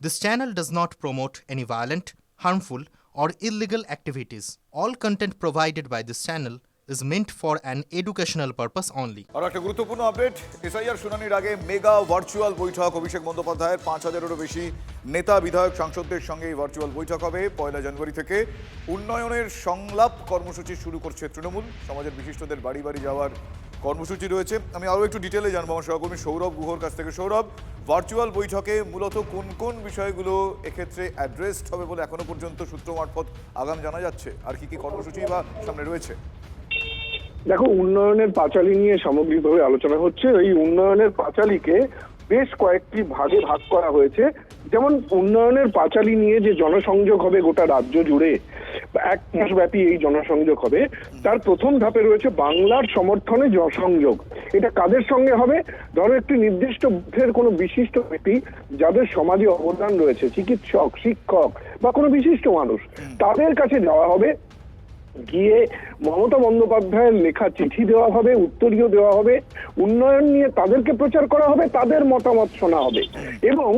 This channel does not promote any violent, harmful, or illegal activities. All content provided by this channel is meant for an educational purpose only. আর একটা গুরুত্বপূর্ণ update, SIR শুনানির আগে mega virtual বৈঠক। অভিষেক বন্দ্যোপাধ্যায়ের ৫,০০০-এরও বেশি নেতা বিধায়ক সাংসদদের সঙ্গে এই ভার্চুয়াল বৈঠক হবে। ১ জানুয়ারি থেকে উন্নয়নের সংলাপ কর্মসূচি শুরু করছে তৃণমূল। সমাজের বিশিষ্টদের বাড়ি বাড়ি যাওয়ার কর্মসূচি রয়েছে। আমি আরও একটু ডিটেলে জানবো আমার সহকর্মী সৌরভ গুহর কাছ থেকে। সৌরভ, ভার্চুয়াল বৈঠকে মূলত কোন কোন বিষয়গুলো এক্ষেত্রে অ্যাড্রেসড হবে বলে এখনো পর্যন্ত সূত্র মারফত আগাম জানা যাচ্ছে, আর কি কি কর্মসূচি বা সামনে রয়েছে? দেখো, উন্নয়নের পাঁচালী নিয়ে সামগ্রিকভাবে আলোচনা হচ্ছে। এই উন্নয়নের পাঁচালীকে বেশ কয়েকটি ভাগে ভাগ করা হয়েছে। যেমন উন্নয়নের পাঁচালী নিয়ে যে জনসংযোগ হবে গোটা রাজ্য জুড়ে, 1 মাস ব্যাপী এই জনসংযোগ হবে। তার প্রথম ধাপে রয়েছে বাংলার সমর্থনে জনসংযোগ। এটা কাদের সঙ্গে হবে? ধরো একটি নির্দিষ্ট বুথের কোনো বিশিষ্ট ব্যক্তি যাদের সমাজে অবদান রয়েছে, চিকিৎসক, শিক্ষক বা কোনো বিশিষ্ট মানুষ, তাদের কাছে যাওয়া হবে। গিয়ে মমতা বন্দ্যোপাধ্যায়ের লেখা চিঠি দেওয়া হবে, উত্তরীয় দেওয়া হবে, উন্নয়ন নিয়ে তাদেরকে প্রচার করা হবে, তাদের মতামত শোনা হবে এবং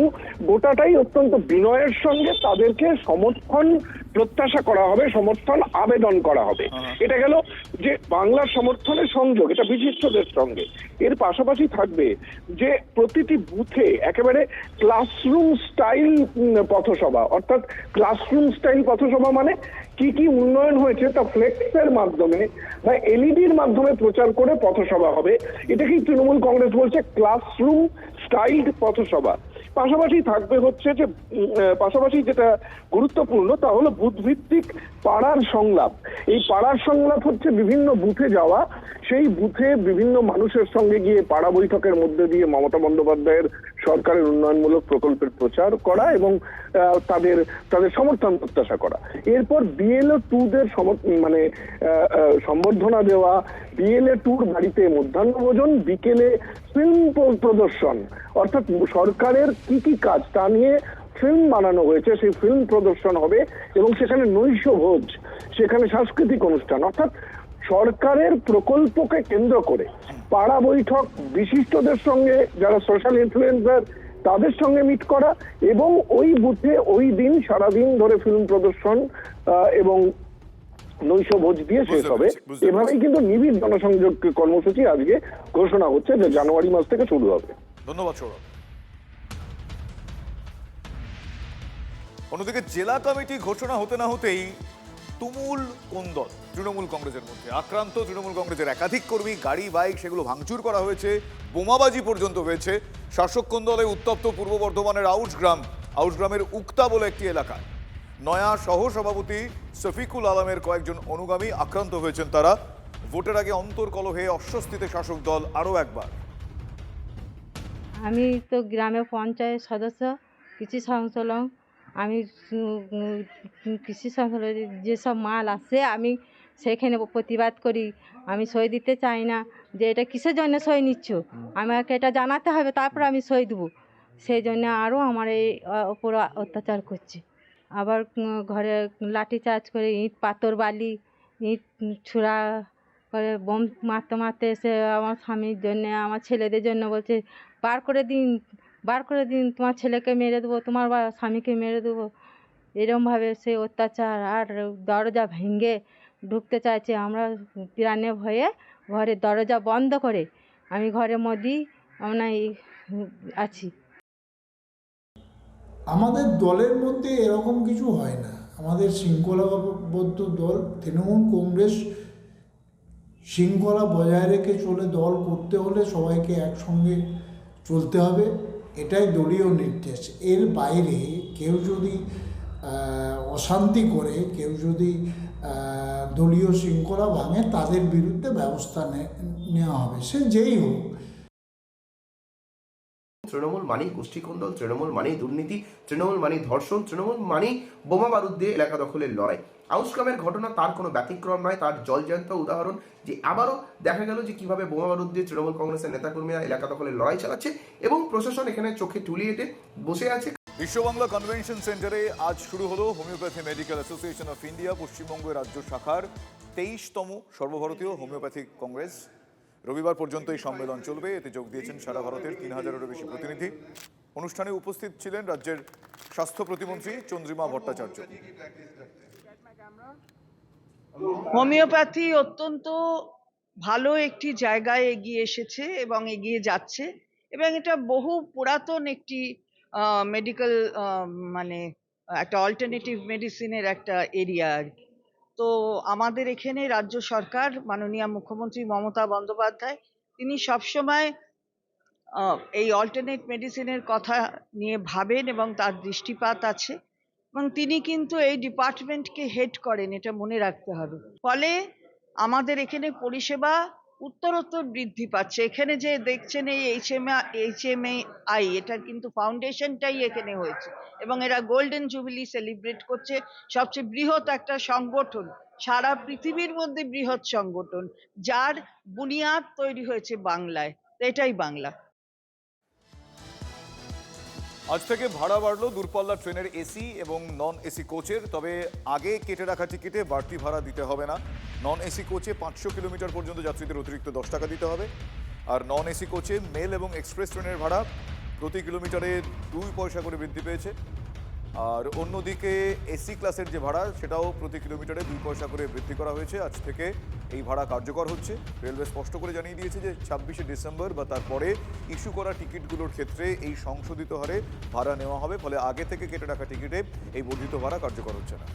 গোটাটাই অত্যন্ত বিনয়ের সঙ্গে তাদেরকে সমর্থন প্রত্যাশা করা হবে, সমর্থন আবেদন করা হবে। এটা গেল যে বাংলার সমর্থনের সংযোগ, এটা বিশিষ্টদের সঙ্গে। এর পাশাপাশি থাকবে যে প্রতিটি বুথে একেবারে ক্লাসরুম স্টাইল পথসভা, অর্থাৎ ক্লাসরুম স্টাইল পথসভা মানে কি কি উন্নয়ন হয়েছে তা ফ্লেক্সের মাধ্যমে বা এলইডির মাধ্যমে প্রচার করে পথসভা হবে। এটাকেই তৃণমূল কংগ্রেস বলছে ক্লাসরুম স্টাইলড পথসভা। পাশাপাশি থাকবে হচ্ছে যে পাশাপাশি যেটা গুরুত্বপূর্ণ তা হলো বুথ ভিত্তিক পাড়ার সংলাপ। এই পাড়ার সংলাপ হচ্ছে বিভিন্ন বুথে যাওয়া, সেই বুথে বিভিন্ন মানুষের সঙ্গে গিয়ে পাড়া বৈঠকের মধ্যে দিয়ে মমতা বন্দ্যোপাধ্যায়ের সরকারের উন্নয়নমূলক প্রকল্পের প্রচার করা এবং তাদের সমর্থন প্রত্যাশা করা। এরপর বিএলও 2দের সম্বর্ধনা দেওয়া, বিএলএ 2র বাড়িতে মধ্যাহ্ন ভোজন, বিকেলে ফিল্ম প্রদর্শন, অর্থাৎ সরকারের কি কি কাজ তা নিয়ে ফিল্ম বানানো হয়েছে সেই ফিল্ম প্রদর্শন হবে এবং সেখানে নৈশ ভোজ, সেখানে সাংস্কৃতিক অনুষ্ঠান, অর্থাৎ সরকারের প্রকল্পকে কেন্দ্র করে পাড়া বৈঠক, বিশিষ্টদের সঙ্গে যারা সোশ্যাল ইনফ্লুয়েন্সার তাদের সঙ্গে মিট করা এবং ওই বুথে ওই দিন সারাদিন ধরে ফিল্ম প্রদর্শন এবং নৈশ ভোজ দিয়ে শেষ হবে। এভাবেই কিন্তু নিবিড় জনসংযোগ কর্মসূচি আজকে ঘোষণা হচ্ছে যে জানুয়ারি মাস থেকে শুরু হবে। ধন্যবাদ সৌরভ। অন্যদিকে জেলা কমিটি ঘোষণা হতে না হতেই তুমুল কোন্দল তৃণমূল কংগ্রেসের মধ্যে। আক্রান্ত তৃণমূল কংগ্রেসের একাধিক কর্মী, গাড়ি বাইক সেগুলো ভাঙচুর করা হয়েছে, বোমাবাজি পর্যন্ত হয়েছে। শাসক কোন্দলে উত্তপ্ত পূর্ব বর্ধমানের আউসগ্রামের উক্তা বলে একটি এলাকা। নয়া সহ সভাপতি শফিকুল আলমের কয়েকজন অনুগামী আক্রান্ত হয়েছেন তারা। ভোটের আগে অন্তর্কলহে অস্বস্তিতে শাসক দল আরও একবার। আমি তো গ্রামে পঞ্চায়েত সদস্য, কৃষি সংসলন। আমি কৃষি সংসলের যেসব মাল আসে আমি সেখানে প্রতিবাদ করি। আমি সই দিতে চাই না যে এটা কিসের জন্য সই নিচ্ছ, আমাকে এটা জানাতে হবে তারপর আমি সই দেবো। সেই জন্য আরও আমার এই ওপর অত্যাচার করছে। আবার ঘরে লাঠি চার্জ করে ইট পাথর বালি ইট ছুঁড়া করে, বোম মারতে মারতে এসে আমার স্বামীর জন্যে আমার ছেলেদের জন্য বলছে বার করে দিন তোমার ছেলেকে মেরে দেবো, তোমার স্বামীকে মেরে দেবো। এরমভাবে সে অত্যাচার, আর দরজা ভেঙে ঢুকতে চাইছে। আমরা প্রাণে ভয়ে ঘরের দরজা বন্ধ করে আমি ঘরের মধ্যেই আমরা আছি। আমাদের দলের মধ্যে এরকম কিছু হয় না। আমাদের শৃঙ্খলাবদ্ধ দল তৃণমূল কংগ্রেস। শৃঙ্খলা বজায় রেখে চলে, দল করতে হলে সবাইকে একসঙ্গে চলতে হবে, এটাই দলীয় নির্দেশ। এর বাইরে কেউ যদি অশান্তি করে, কেউ যদি দলীয় শৃঙ্খলা ভাঙে, তাদের বিরুদ্ধে ব্যবস্থা নেওয়া হবে, সে যেই হোক। তৃণমূল মানেই গোষ্ঠীকন্দল, তৃণমূল মানেই দুর্নীতি, তৃণমূল মানেই ধর্ষণ, তৃণমূল মানেই বোমা বারুদ দিয়ে এলাকা দখলের লড়াই। আউসগ্রামের ঘটনা তার কোনো ব্যতিক্রম নয়, তার জলজ্যান্ত উদাহরণ যে আবারও দেখা গেল যে কিভাবে বোমা বারুদ দিয়ে তৃণমূল কংগ্রেসের নেতাকর্মীরা এলাকা দখলের লড়াই চালাচ্ছে এবং প্রশাসন এখানে চোখে তুলি এঁটে বসে আছে। বিশ্ববাংলা কনভেনশন সেন্টারে আজ শুরু হলো homeopathy medical association of India পশ্চিমবঙ্গের রাজ্য শাখার 23তম সর্বভারতীয় হোমিওপ্যাথিক কংগ্রেস। রবিবার পর্যন্ত এই সম্মেলন চলবে। এতে যোগ দিয়েছেন সারা ভারতের 3000-এরও বেশি প্রতিনিধি। অনুষ্ঠানে উপস্থিত ছিলেন রাজ্যের স্বাস্থ্য প্রতিমন্ত্রী চন্দ্রিমা ভট্টাচার্য। হোমিওপ্যাথি অত্যন্ত ভালো একটি জায়গায় এগিয়ে এসেছে এবং এগিয়ে যাচ্ছে, এবং এটা বহু পুরাতন একটি মেডিকেল মানে একটা অল্টারনেটিভ মেডিসিনের একটা এরিয়া আর কি। তো আমাদের এখানে রাজ্য সরকার, মাননীয় মুখ্যমন্ত্রী মমতা বন্দ্যোপাধ্যায়, তিনি সবসময় এই অল্টারনেট মেডিসিনের কথা নিয়ে ভাবেন এবং তার দৃষ্টিপাত আছে, এবং তিনি কিন্তু এই ডিপার্টমেন্টকে হেড করেন, এটা মনে রাখতে হবে। ফলে আমাদের এখানে পরিষেবা উত্তরোত্তর বৃদ্ধি পাচ্ছে। এখানে যে দেখছেন এই HMAI, এটার কিন্তু ফাউন্ডেশনটাই এখানে হয়েছে, এবং এরা গোল্ডেন জুবিলি সেলিব্রেট করছে। সবচেয়ে বৃহৎ একটা সংগঠন, সারা পৃথিবীর মধ্যে বৃহৎ সংগঠন, যার বুনিয়াদ তৈরি হয়েছে বাংলায়। এটাই বাংলা। আজ থেকে ভাড়া বাড়লো দূরপাল্লার ট্রেনের এসি এবং নন এসি কোচের। তবে আগে কেটে রাখা টিকিটে বাড়তি ভাড়া দিতে হবে না। নন এসি কোচে 500 কিলোমিটার পর্যন্ত যাত্রীদের অতিরিক্ত 10 টাকা দিতে হবে। আর নন এসি কোচে মেল এবং এক্সপ্রেস ট্রেনের ভাড়া প্রতি কিলোমিটারে 2 পয়সা করে বৃদ্ধি পেয়েছে। আর অন্যদিকে এসি ক্লাসের যে ভাড়া, সেটাও প্রতি কিলোমিটারে 2 পয়সা করে বৃদ্ধি করা হয়েছে। আজ থেকে এই ভাড়া কার্যকর হচ্ছে। রেলওয়ে স্পষ্ট করে জানিয়ে দিয়েছে যে 26শে ডিসেম্বর বা তারপরে ইস্যু করা টিকিটগুলোর ক্ষেত্রে এই সংশোধিত হারে ভাড়া নেওয়া হবে। ফলে আগে থেকে কেটে রাখা টিকিটে এই বর্ধিত ভাড়া কার্যকর হচ্ছে না।